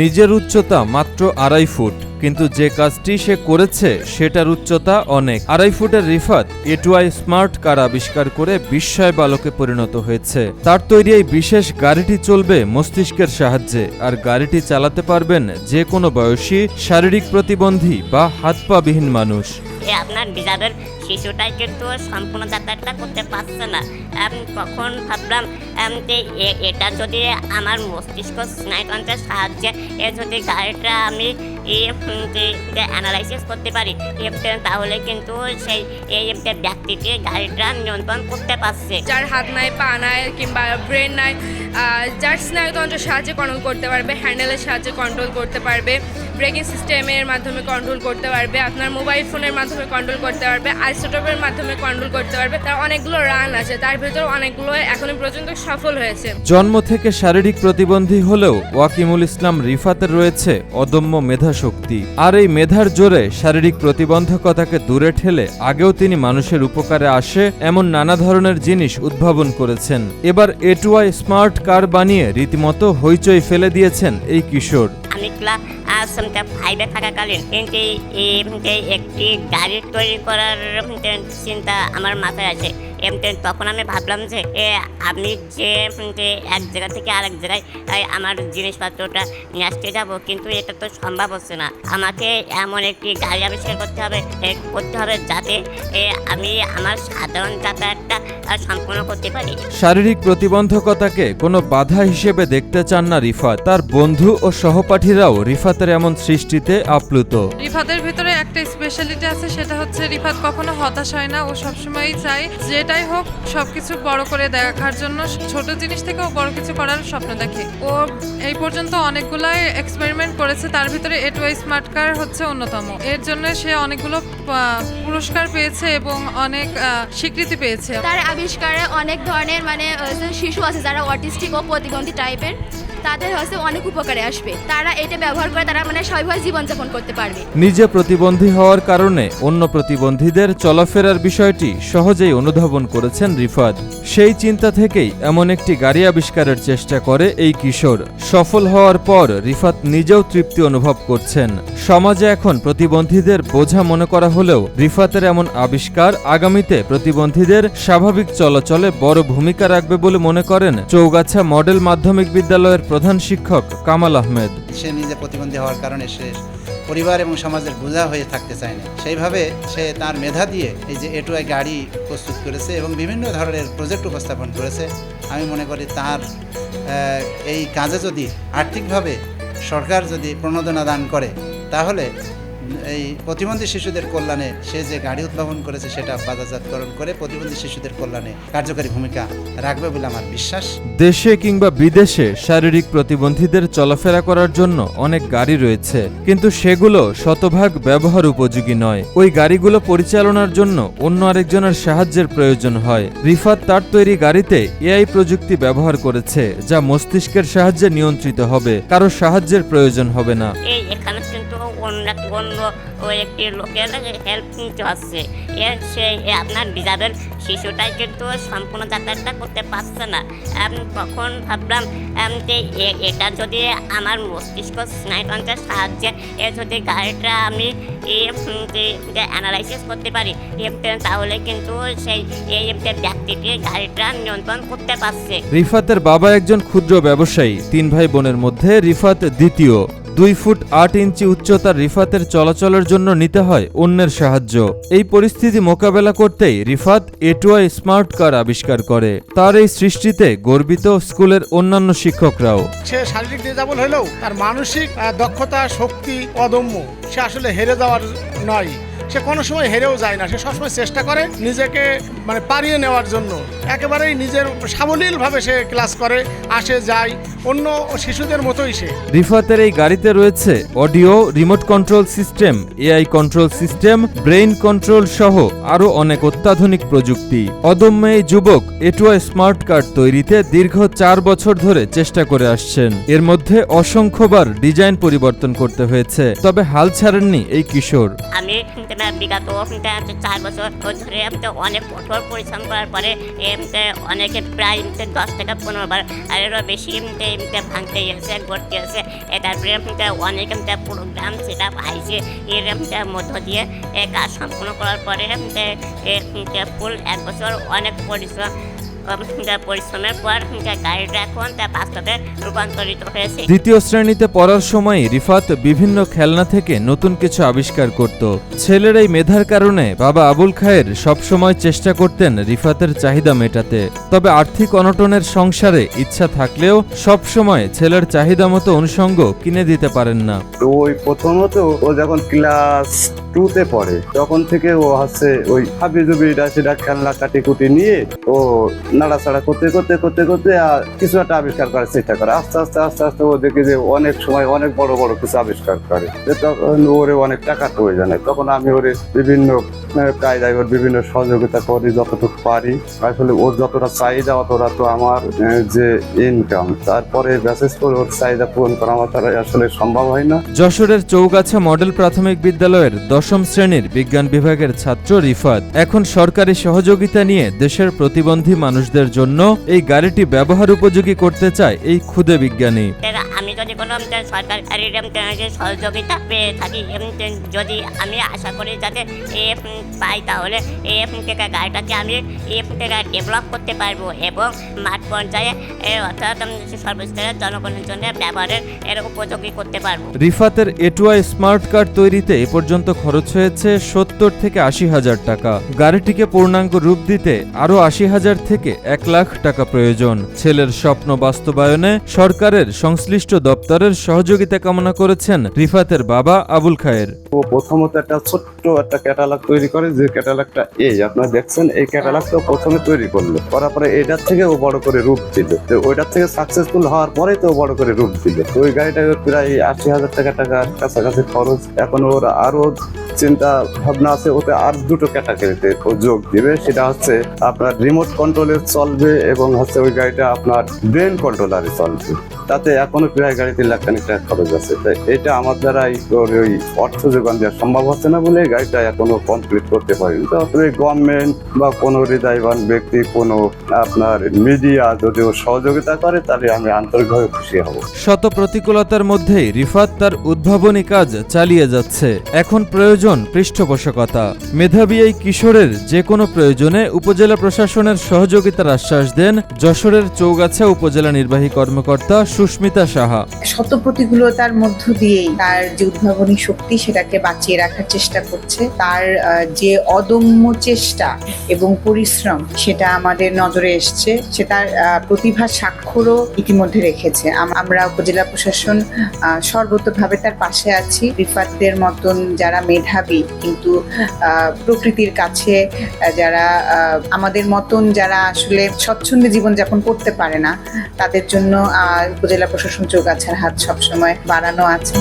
নিজের উচ্চতা মাত্র 2.5 ফুট, কিন্তু যে কাজটি সে করেছে সেটার উচ্চতা অনেক। 2.5 ফুটের রিফাত এটুআই স্মার্ট কার আবিষ্কার করে বিস্ময় বালকে পরিণত হয়েছে। তার তৈরি এই বিশেষ গাড়িটি চলবে মস্তিষ্কের সাহায্যে, আর গাড়িটি চালাতে পারবেন যে কোনো বয়সী, শারীরিক প্রতিবন্ধী বা হাত পা বিহীন মানুষ। আপনার ডিজাবেল শিশুটাই কিন্তু সম্পূর্ণ যাতায়াতটা করতে পারছে না। তখন ভাবলাম যে এটা যদি আমার মস্তিষ্ক স্নায়ুতন্ত্রের সাহায্যে যদি গাড়িটা আমি অ্যানালাইসিস করতে পারি, তাহলে কিন্তু সেই ব্যক্তিটি গাড়িটা নিয়ন্ত্রণ করতে পারছে। যার হাত নাই, পা নাই কিংবা ব্রেন নাই, যার স্নায়ুতন্ত্রের সাহায্যে কন্ট্রোল করতে পারবে, হ্যান্ডেলের সাহায্যে কন্ট্রোল করতে পারবে, ব্রেকিং সিস্টেমের মাধ্যমে কন্ট্রোল করতে পারবে, আপনার মোবাইল ফোনের মাধ্যমে কন্ট্রোল করতে পারবে, আইসোটোপের মাধ্যমে কন্ট্রোল করতে পারবে। তার অনেকগুলো রান আছে, তার ভিতরে অনেকগুলো এখনো পর্যন্ত সফল হয়েছে। জন্ম থেকে শারীরিক প্রতিবন্ধী হলেও ওয়াকিমুল ইসলাম রিফাতের রয়েছে অদম্য মেধাশক্তি, আর এই মেধার জোরে শারীরিক প্রতিবন্ধকতাকে দূরে ঠেলে আগেও তিনি মানুষের উপকারে আসে এমন নানা ধরনের জিনিস উদ্ভাবন করেছেন। এবার এটুআই স্মার্ট কার বানিয়ে রীতিমতো হইচই ফেলে দিয়েছেন এই কিশোর। আমি ক্লাস 5 থাকাকালীন একটি গাড়ি তৈরি করার চিন্তা আমার মাথায় আসে। তখন আমি ভাবলাম যে আমি যে এক জায়গা থেকে আরেক জায়গায় আমার জিনিসপত্রটা নিয়ে আসতে যাবো, কিন্তু এটা তো সম্ভব হচ্ছে না। আমাকে এমন একটি গাড়ি আবিষ্কার করতে হবে যাতে আমি আমার সাধারণ যাতায়াতটা সম্পূর্ণ করতে পারি। শারীরিক প্রতিবন্ধকতাকে কোনো বাধা হিসেবে দেখতে চান না রিফাত। তার বন্ধু ও সহপাঠীরাও রিফাতের এমন সৃষ্টিতে আপ্লুত। রিফাতের ভিতরে একটা স্পেশালিটি আছে, সেটা হচ্ছে রিফাত কখনো হতাশ হয় না। ও সবসময়ই চায় যেটাই হোক সবকিছু বড় করে দেখার জন্য, ছোট জিনিস থেকেও বড় কিছু করার স্বপ্ন দেখে। ও এই পর্যন্ত অনেকগুলাই এক্সপেরিমেন্ট করেছে, তার ভিতরে এটুআই স্মার্ট কার হচ্ছে অন্যতম। এর জন্য সে অনেকগুলো পুরস্কার পেয়েছে এবং অনেক স্বীকৃতি পেয়েছে। তার আবিষ্কারে অনেক ধরনের শিশু আছে যারা অটিস্টিক ও প্রতিবন্ধী টাইপের, তাদের হচ্ছে অনেক উপকারে আসবে। তারা এটা ব্যবহার করে তারা স্বাভাবিক জীবনযাপন করতে পারবে। নিজে প্রতিবন্ধী হওয়ার কারণে অন্য প্রতিবন্ধীদের চলাফেরার বিষয়টি সহজেই অনুধাবন করেছেন রিফাত। সেই চিন্তা থেকেই এমন একটি গাড়ি আবিষ্কারের চেষ্টা করে এই কিশোর। সফল হওয়ার পর রিফাত নিজেও তৃপ্তি অনুভব করছেন। সমাজে এখন প্রতিবন্ধীদের বোঝা মনে করা হলেও রিফাতের এমন আবিষ্কার আগামীতে প্রতিবন্ধীদের স্বাভাবিক চলাচলে বড় ভূমিকা রাখবে বলে মনে করেন চৌগাছা মডেল মাধ্যমিক বিদ্যালয়ের প্রধান শিক্ষক কামাল আহমেদ। সে নিজে প্রতিবন্ধী হওয়ার কারণে সে পরিবার এবং সমাজের বোঝা হয়ে থাকতে চায় না, সেইভাবে সে তার মেধা দিয়ে এই যে এটুআই গাড়ি প্রস্তুত করেছে এবং বিভিন্ন ধরনের প্রজেক্ট উপস্থাপন করেছে। আমি মনে করি তার এই কাজে যদি আর্থিকভাবে সরকার যদি প্রণোদনা দান করে, তাহলে এই প্রতিবন্ধী শিশুদের কল্যাণে সে যে গাড়ি উদ্ভাবন করেছে সেটা বাজারজাতকরণ করে প্রতিবন্ধী শিশুদের কল্যাণে কার্যকরী ভূমিকা রাখবে বলে আমার বিশ্বাস। দেশে কিংবা বিদেশে শারীরিক প্রতিবন্ধীদের চলাফেরা করার জন্য অনেক গাড়ি রয়েছে, কিন্তু সেগুলো শতভাগ ব্যবহার উপযোগী নয়। ওই গাড়িগুলো পরিচালনার জন্য অন্য আরেকজনের সাহায্যের প্রয়োজন হয়। রিফাত তার তৈরি গাড়িতে এআই প্রযুক্তি ব্যবহার করেছে, যা মস্তিষ্কের সাহায্যে নিয়ন্ত্রিত হবে, কারো সাহায্যের প্রয়োজন হবে না। এখানে কিন্তু অন্য একটি লোকের হেল্প নিতে হচ্ছে। সে আপনার ডিজাবেল শিশুটাই কিন্তু সম্পূর্ণ যাতায়াতটা করতে পারছে না। তখন ভাবলাম যে এটা যদি আমার মস্তিষ্ক স্নায়ুতন্ত্রের সাহায্যে যদি গাড়িটা আমি অ্যানালাইসিস করতে পারি, তাহলে কিন্তু সেই ব্যক্তিটি গাড়িটা নিয়ন্ত্রণ করতে পারছে। রিফাতের বাবা একজন ক্ষুদ্র ব্যবসায়ী। 3 ভাই বোনের মধ্যে রিফাত দ্বিতীয়। 2 ফুট 8 ইঞ্চি উচ্চতার রিফাতের চলাচলের জন্য নিতে হয় অন্যের সাহায্য। এই পরিস্থিতি মোকাবেলা করতেই রিফাত এটুআই স্মার্ট কার আবিষ্কার করে। তার এই সৃষ্টিতে গর্বিত স্কুলের অন্যান্য শিক্ষকরাও। সে শারীরিক ডিসেবল হলেও তার মানসিক দক্ষতা, শক্তি অদম্য। সে আসলে হেরে যাওয়ার নয়, সে কোনো সময় হেরেও যায় না। সে সবসময় চেষ্টা করে নিজেকে পারিয়ে নেওয়ার জন্য। একেবারেই নিজের সাবলীলভাবে সে ক্লাস করে, আসে যায়, অন্য শিশুদের মতোই সে। রিফাতের এই গাড়িতে রয়েছে audio, remote control system, AI control system, brain control সহ আরও অনেক অত্যাধুনিক প্রযুক্তি। অদম্য এই যুবক এটুআই স্মার্ট কার্ড তৈরিতে দীর্ঘ 4 বছর ধরে চেষ্টা করে আসছেন। এর মধ্যে অসংখ্যবার ডিজাইন পরিবর্তন করতে হয়েছে, তবে হাল ছাড়েননি এই কিশোর। আমি বিগত 4 বছর ধরে অনেক কঠোর পরিশ্রম করার পরে অনেকে প্রায় 10 থেকে 15 বার আরও বেশি ভাঙতে এসে করতে এসে তারপরে অনেক প্রোগ্রাম সেটা পাইছে এর মধ্য দিয়ে কাজ সম্পূর্ণ করার পরে ফুল 1 বছর অনেক পরিশ্রমের পর গাড়িটা এখন বাস্তবে রূপান্তরিত হয়েছে। দ্বিতীয় শ্রেণীতে পড়ার সময় রিফাত বিভিন্ন খেলনা থেকে নতুন কিছু আবিষ্কার করত। ছেলের এই মেধার কারণে বাবা আবুল খায়ের সবসময় চেষ্টা করতেন রিফাতের চাহিদা মেটাতে। তবে আর্থিক অনটনের সংসারে ইচ্ছা থাকলেও সবসময় ছেলের চাহিদা মতো অনুষঙ্গ কিনে দিতে পারেন না। তো ওই প্রথমত ও যখন ক্লাস 2-তে পড়ে তখন থেকে ও হচ্ছে ওই হাবিজুবিটা সেটা খেলনা কাটিকুটি নিয়ে ও নাড়াচাড়া করতে করতে করতে করতে কিছু একটা আবিষ্কার করার চেষ্টা করে। আস্তে আস্তে আস্তে আস্তে ও দেখে যে অনেক সময় অনেক বড় বড় কিছু আবিষ্কার করে। তখন ওরে অনেক টাকার প্রয়োজন হয়, তখন আমি ওরে বিভিন্ন কায়দায় ওর বিভিন্ন সহযোগিতা করি যতটুকু পারি। আসলে ওর যতটা চাহিদা অতটা তো আমার যে ইনকাম, তারপরে বিশেষ করে ওর চাহিদা পূরণ করা আমার দ্বারা আসলে সম্ভব হয় না। যশোরের চৌগাছা মডেল প্রাথমিক বিদ্যালয়ের 10ম শ্রেণীর বিজ্ঞান বিভাগের ছাত্র রিফাত এখন সরকারি সহযোগিতা নিয়ে দেশের প্রতিবন্ধী মানুষদের জন্য এই গাড়িটি ব্যবহার উপযোগী করতে চায় এই ক্ষুদে বিজ্ঞানী। আমি যদি কোনো সরকারি সহযোগিতা পেয়ে থাকি, যদি আমি আশা করি যাতে পাই, তাহলে গাড়িটাকে আমি ডেভেলপ করতে পারবো এবং মাঠ পর্যায়ে অর্থাৎ সর্বস্তরের জনগণের জন্য ব্যবহারের উপযোগী করতে পারবো। রিফাতের এটুআই স্মার্ট কার্ড তৈরিতে এ পর্যন্ত খরচ হয়েছে 70 থেকে 80 হাজার টাকা। গাড়িটিকে পূর্ণাঙ্গ রূপ দিতে আরও 80 হাজার থেকে 1 লাখ টাকা প্রয়োজন। ছেলের স্বপ্ন বাস্তবায়নে সরকারের সংশ্লিষ্ট দপ্তরের সহযোগিতা কামনা করেছেন রিফাতের বাবা আবুল খায়ের। ও প্রথমত একটা ছোট্ট একটা ক্যাটালগ তৈরি করে, যে ক্যাটালগটা এই আপনারা দেখছেন, এই ক্যাটালগটা প্রথমে তৈরি করলো, করার পরে এটার থেকে ও বড় করে রূপ দিল। তো ওইটার থেকে সাকসেসফুল হওয়ার পরেই তো বড় করে রূপ দিল। ওই গাড়িটা প্রায় 80 হাজার টাকার কাছাকাছি খরচ। এখন ওর আরো চিন্তা ভাবনা আছে, ওতে আর 2টো ক্যাটাগরিতে ও যোগ দিবে। সেটা হচ্ছে আপনার রিমোট কন্ট্রোলে চলবে এবং হচ্ছে ওই গাড়িটা আপনার ব্রেন কন্ট্রোলারে চলবে। তাতে এখনো প্রায় গাড়ি 3 লাখ টাকা খরচ আছে। তাই এটা আমার দ্বারাই ওই অর্থ যোগান দেওয়া সম্ভব হচ্ছে না বলে গাড়িটা এখনো কমপ্লিট করতে পারিনি। তো ওই গভর্নমেন্ট বা কোনো হৃদয়বান ব্যক্তি, কোনো আপনার মিডিয়া যদি ও সহযোগিতা করে তাহলে আমি আন্তরিকভাবে খুশি হব। শত প্রতিকূলতার মধ্যেই রিফাত তার উদ্ভাবনী কাজ চালিয়ে যাচ্ছে। এখন প্রয়োজন পৃষ্ঠপোষকতা। মেধাবী এই কিশোরের যে কোনো প্রয়োজনে উপজেলা প্রশাসনের সহযোগিতার আশ্বাস দেন যশোরের চৌগাছা উপজেলা নির্বাহী কর্মকর্তা সুস্মিতা সাহা। শত প্রতিকূলতার মধ্য দিয়েই তার যে উদ্ভাবনী শক্তি সেটাকে বাঁচিয়ে রাখার চেষ্টা করছে। তার যে অদম্য চেষ্টা এবং পরিশ্রম সেটা আমাদের নজরে এসছে। সে তার প্রতিভা স্বাক্ষরও ইতিমধ্যে রেখেছে। আমরা উপজেলা প্রশাসন সর্বতোভাবে তার পাশে আছি। রিফাতদের মতন যারা মেধাবী কিন্তু প্রকৃতির কাছে, যারা আমাদের মতন যারা আসলে স্বচ্ছন্দে জীবনযাপন করতে পারে না, তাদের জন্য উপজেলা প্রশাসন চৌগাছার হাত সবসময় বাড়ানো আছে।